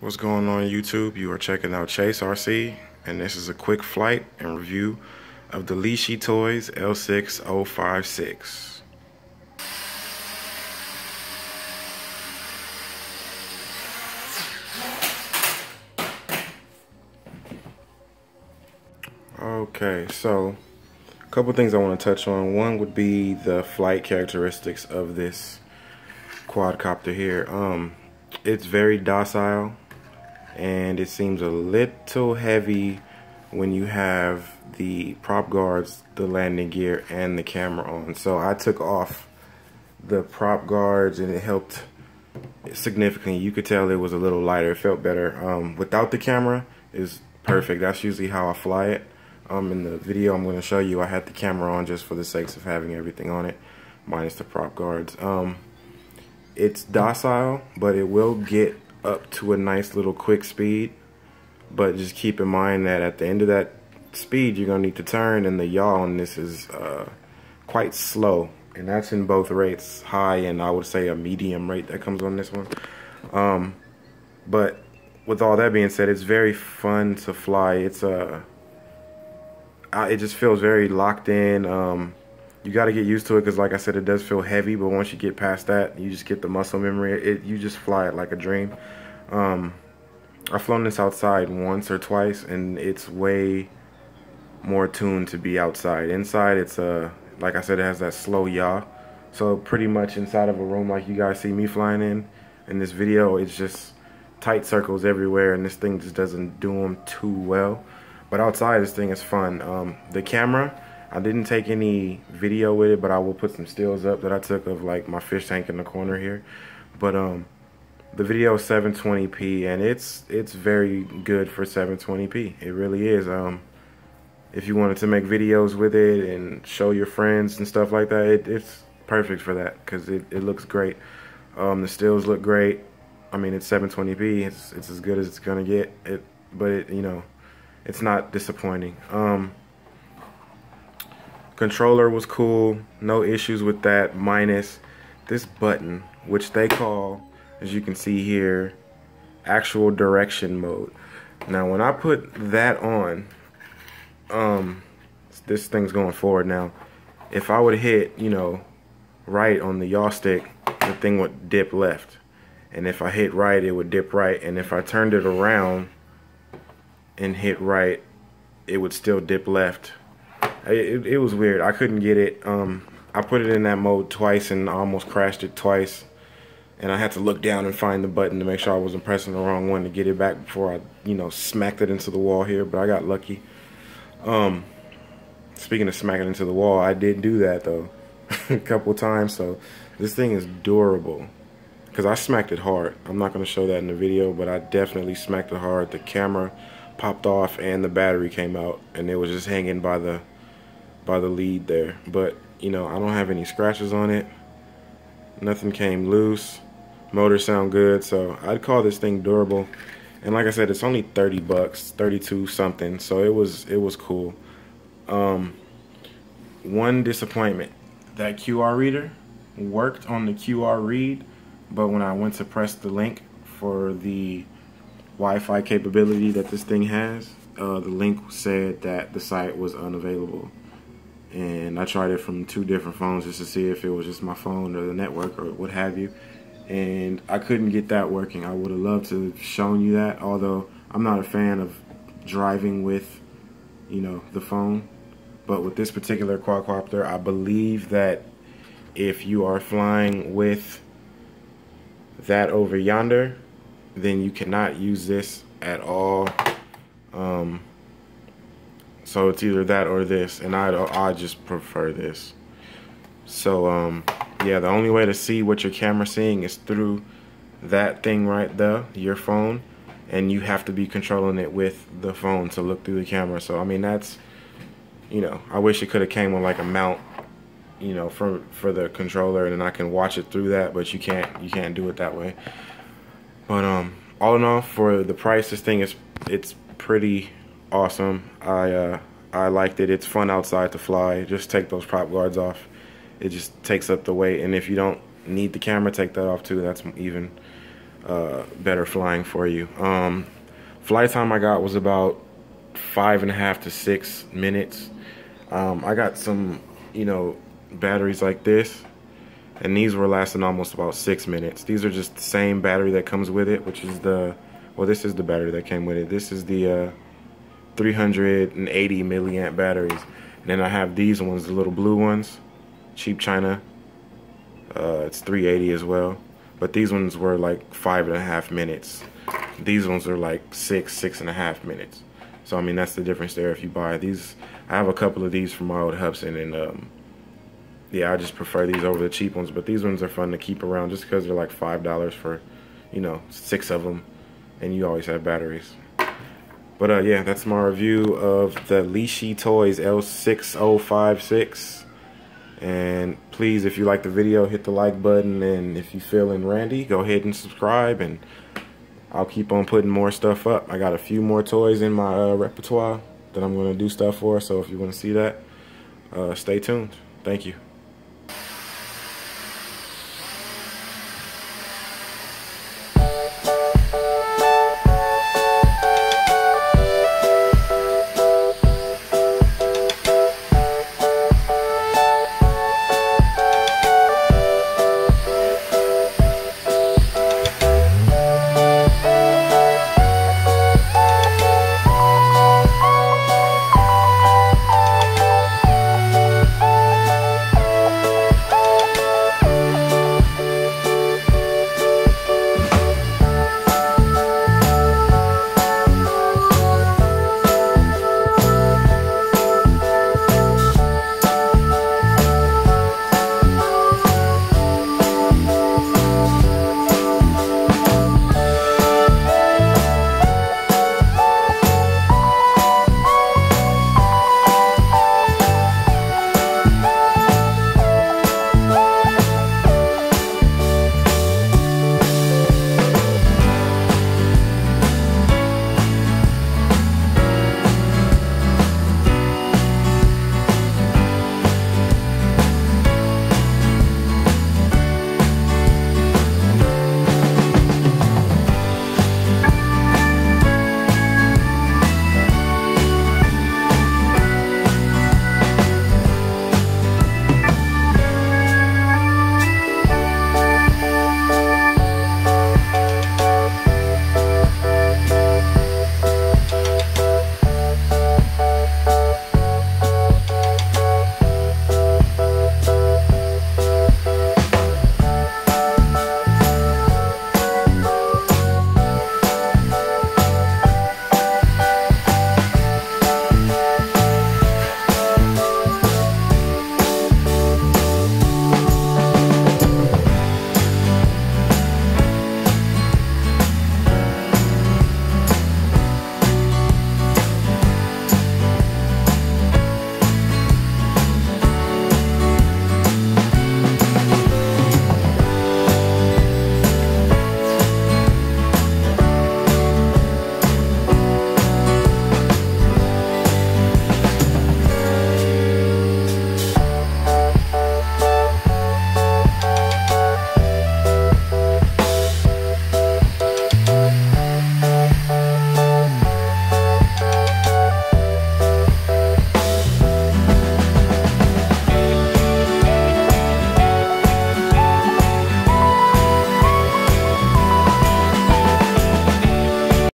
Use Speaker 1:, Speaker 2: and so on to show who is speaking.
Speaker 1: What's going on YouTube? You are checking out Chase RC, and this is a quick flight and review of the Lishitoys L6056. Okay, so a couple things I want to touch on. One would be the flight characteristics of this quadcopter here. It's very docile, and it seems a little heavy when you have the prop guards, the landing gear, and the camera on. So I took off the prop guards and it helped significantly. You could tell it was a little lighter, it felt better. Without the camera is perfect. That's usually how I fly it. In the video I'm going to show you, I had the camera on just for the sakes of having everything on it, minus the prop guards. It's docile, but it will get up to a nice little quick speed, but just keep in mind that at the end of that speed you're gonna need to turn, and the yaw on this is quite slow, and that's in both rates, high and I would say a medium rate that comes on this one. But with all that being said, it's very fun to fly. It just feels very locked in. You got to get used to it because, like I said, it does feel heavy, but once you get past that, you just get the muscle memory. You just fly it like a dream. I've flown this outside once or twice, and it's way more tuned to be outside. Inside, it's like I said, it has that slow yaw. So pretty much inside of a room like you guys see me flying in this video, it's just tight circles everywhere, and this thing just doesn't do them too well. But outside, this thing is fun. The camera, I didn't take any video with it, but I will put some stills up that I took of like my fish tank in the corner here. But the video is 720p, and it's very good for 720p. It really is. If you wanted to make videos with it and show your friends and stuff like that, it's perfect for that because it looks great. The stills look great. I mean, it's 720p. It's as good as it's gonna get. But you know, it's not disappointing. Controller was cool, no issues with that, minus this button, which they call, as you can see here, actual direction mode. Now when I put that on, this thing's going forward now. If I would hit, you know, right on the yaw stick, the thing would dip left. And if I hit right, it would dip right. And if I turned it around and hit right, it would still dip left. It was weird. I couldn't get it. I put it in that mode twice and I almost crashed it twice, and I had to look down and find the button to make sure I wasn't pressing the wrong one to get it back before I, you know, smacked it into the wall here. But I got lucky. Speaking of smacking into the wall, I did do that though a couple times. So this thing is durable because I smacked it hard. I'm not going to show that in the video, but I definitely smacked it hard. The camera popped off and the battery came out, and it was just hanging by the lead there. But you know, I don't have any scratches on it, nothing came loose, motor sound good, so I'd call this thing durable. And like I said, it's only 30 bucks, 32 something, so it was cool. One disappointment, that QR reader worked on the QR read, but when I went to press the link for the Wi-Fi capability that this thing has, the link said that the site was unavailable. And I tried it from 2 different phones just to see if it was just my phone or the network or what have you, and I couldn't get that working. I would have loved to have shown you that, although I'm not a fan of driving with, you know, the phone. But with this particular quadcopter, I believe that if you are flying with that over yonder, then you cannot use this at all. So it's either that or this, and I just prefer this. So yeah, the only way to see what your camera's seeing is through that thing right there, your phone, and you have to be controlling it with the phone to look through the camera. So I mean, that's, you know, I wish it could have came with like a mount, you know, for the controller, and then I can watch it through that, but you can't do it that way. But all in all, for the price, this thing it's pretty awesome. I liked it. It's fun outside to fly. Just take those prop guards off. It just takes up the weight, and if you don't need the camera, take that off too. That's even. better flying for you. Flight time I got was about 5.5 to 6 minutes. I got some, you know, batteries like this, and these were lasting almost about 6 minutes. These are just the same battery that comes with it, which is the, well, this is the battery that came with it. This is the 380 milliamp batteries. And then I have these ones, the little blue ones, cheap China. It's 380 as well. But these ones were like 5.5 minutes. These ones are like 6.5 minutes. So I mean, that's the difference there if you buy these. I have a couple of these from my old Hubsan, and yeah, I just prefer these over the cheap ones. But these ones are fun to keep around just because they're like $5 for, you know, 6 of them, and you always have batteries. But yeah, that's my review of the Lishitoys L6056. And please, if you like the video, hit the like button, and if you feeling randy, go ahead and subscribe, and I'll keep on putting more stuff up. I got a few more toys in my repertoire that I'm going to do stuff for, so if you want to see that, stay tuned. Thank you.